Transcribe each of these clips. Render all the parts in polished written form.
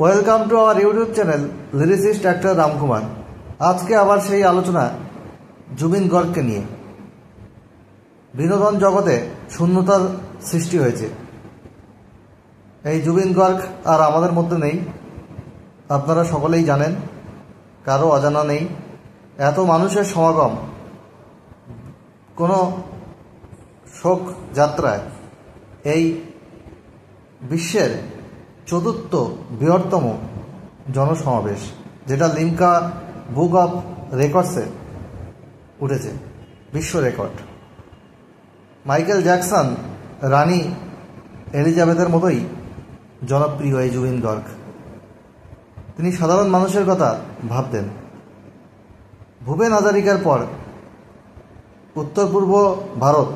Welcome to our YouTube channel lyricist actor Ramkumar. আজকে আবার সেই আলোচনা জুবিন গর্গকে নিয়ে। বিনোদন জগতে শূন্যতার সৃষ্টি হয়েছে। এই জুবিন গর্গ আর আমাদের মধ্যে নেই, আপনারা সকলেই জানেন, কারো অজানা নেই। এত মানুষের সমাগম কোনো শোক যাত্রায়, এই বিশ্বের চতুর্থ বৃহত্তম জনসমাবেশ, যেটা লিমকা বুক অফ রেকর্ডসে উঠেছে, বিশ্ব রেকর্ড। মাইকেল জ্যাকসন, রানী এলিজাবেথের মতোই জনপ্রিয় এই জুবিন গর্গ। তিনি সাধারণ মানুষের কথা ভাবতেন। ভূপেন হাজারিকার পর উত্তর পূর্ব ভারত,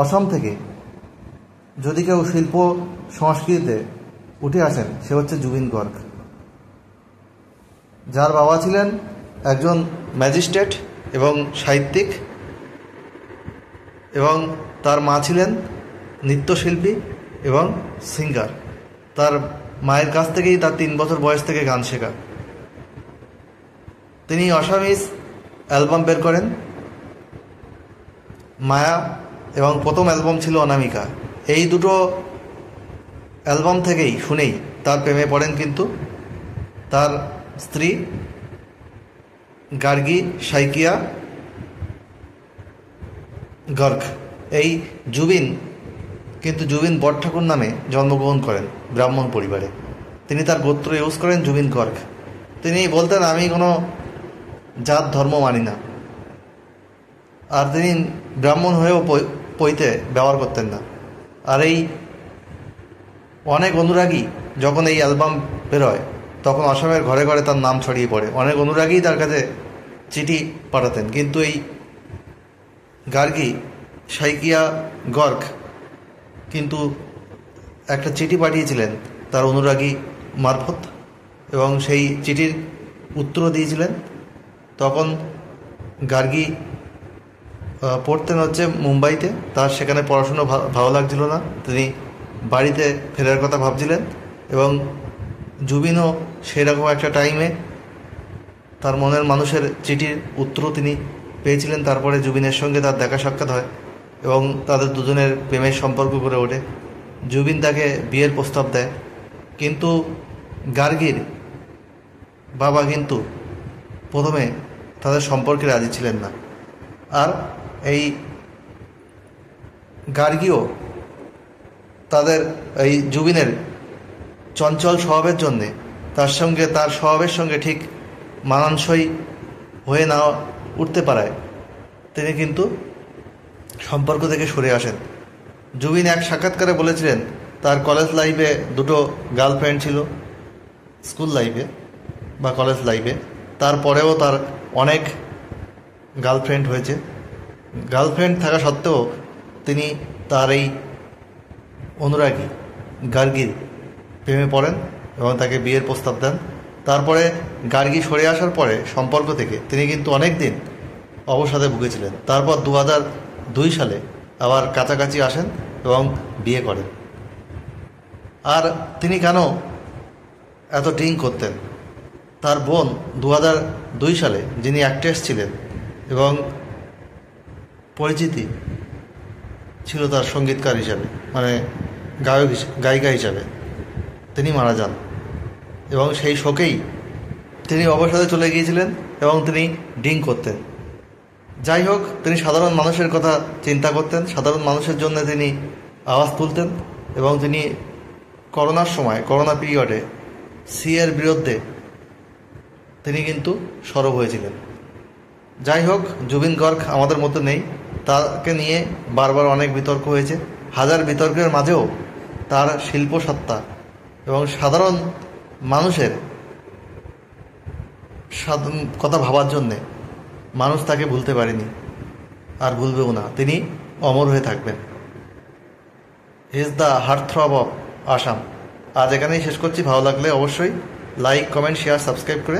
অসম থেকে যদি কেউ শিল্প সংস্কৃতিতে উঠে আসেন, সে হচ্ছে জুবিন গর্গ, যার বাবা ছিলেন একজন ম্যাজিস্ট্রেট এবং সাহিত্যিক, এবং তার মা ছিলেন নৃত্যশিল্পী এবং সিঙ্গার। তার মায়ের কাছ থেকেই তার 3 বছর বয়স থেকে গান শেখা। তিনি অসামিজ অ্যালবাম বের করেন, মায়া এবং প্রথম অ্যালবাম ছিল অনামিকা। এই দুটো অ্যালবাম থেকেই শুনেই তার প্রেমে পড়েন কিন্তু তার স্ত্রী গার্গী সাইকিয়া গর্গ। এই জুবিন কিন্তু জুবিন বটঠাকুর নামে জন্মগ্রহণ করেন ব্রাহ্মণ পরিবারে। তিনি তার গোত্র ইউজ করেন জুবিন গর্গ। তিনি বলতেন, আমি কোনো জাত ধর্ম মানি না। আর তিনি ব্রাহ্মণ হয়েও পৈতে ব্যবহার করতেন না। আর এই অনেক অনুরাগী যখন এই অ্যালবাম বেরোয়, তখন অসমের ঘরে ঘরে তার নাম ছড়িয়ে পড়ে। অনেক অনুরাগী তার কাছে চিঠি পাঠাতেন। কিন্তু এই গার্গী সাইকিয়া গর্গ কিন্তু একটা চিঠি পাঠিয়েছিলেন তার অনুরাগী মারফত, এবং সেই চিঠির উত্তর দিয়েছিলেন। তখন গার্গী পড়তেন হচ্ছে মুম্বাইতে। তার সেখানে পড়াশুনো ভালো লাগছিল না, তিনি বাড়িতে ফেরার কথা ভাবছিলেন। এবং জুবিনও সেরকম একটা টাইমে তার মনের মানুষের চিঠির উত্তরও তিনি পেয়েছিলেন। তারপরে জুবিনের সঙ্গে তার দেখা সাক্ষাৎ হয় এবং তাদের দুজনের প্রেমের সম্পর্ক গড়ে ওঠে। জুবিন তাকে বিয়ের প্রস্তাব দেয়, কিন্তু গার্গীর বাবা কিন্তু প্রথমে তাদের সম্পর্কে রাজি ছিলেন না। আর এই গার্গীও তাদের এই জুবিনের চঞ্চল স্বভাবের জন্যে তার স্বভাবের সঙ্গে ঠিক মানানসই হয়ে না উঠতে পারায় তিনি কিন্তু সম্পর্ক থেকে সরে আসেন। জুবিন এক সাক্ষাৎকারে বলেছিলেন, তার কলেজ লাইফে 2টো গার্লফ্রেন্ড ছিল, স্কুল লাইফে বা কলেজ লাইফে। তারপরেও তার অনেক গার্লফ্রেন্ড হয়েছে। গার্লফ্রেন্ড থাকা সত্ত্বেও তিনি তার এই অনুরাগী গার্গীর প্রেমে পড়েন এবং তাকে বিয়ের প্রস্তাব দেন। তারপরে গার্গী সরে আসার পরে সম্পর্ক থেকে তিনি কিন্তু অনেক দিন অবসাদে ভুগেছিলেন। তারপর 2002 সালে আবার কাছাকাছি আসেন এবং বিয়ে করেন। আর তিনি কেন এত ড্রিঙ্ক করতেন? তার বোন 2002 সালে, যিনি অ্যাক্ট্রেস ছিলেন এবং পরিচিতি ছিল তার সঙ্গীতকার হিসাবে, মানে গায়িকা হিসাবে, তিনি মারা যান। এবং সেই শোকেই তিনি অবসাদে চলে গিয়েছিলেন এবং তিনি ড্রিঙ্ক করতেন। যাই হোক, তিনি সাধারণ মানুষের কথা চিন্তা করতেন, সাধারণ মানুষের জন্য তিনি আওয়াজ তুলতেন। এবং তিনি করোনা পিরিয়ডে সিএর বিরুদ্ধে তিনি কিন্তু সরব হয়েছিলেন। যাই হোক, জুবিন গর্গ আমাদের মধ্যে নেই। তাকে নিয়ে বারবার অনেক বিতর্ক হয়েছে। হাজার বিতর্কের মাঝেও তার শিল্পসত্তা এবং সাধারণ মানুষের কথা ভাবার জন্যে মানুষ তাকে ভুলতে পারেনি, আর ভুলবেও না। তিনি অমর হয়ে থাকবেন। He is the heartthrob of Assam. আজ এখানেই শেষ করছি। ভালো লাগলে অবশ্যই লাইক, কমেন্ট, শেয়ার, সাবস্ক্রাইব করে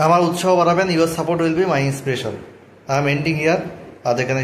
আমার উৎসাহ বাড়াবেন। Your support will be my inspiration. I am ending here. আজ এখানে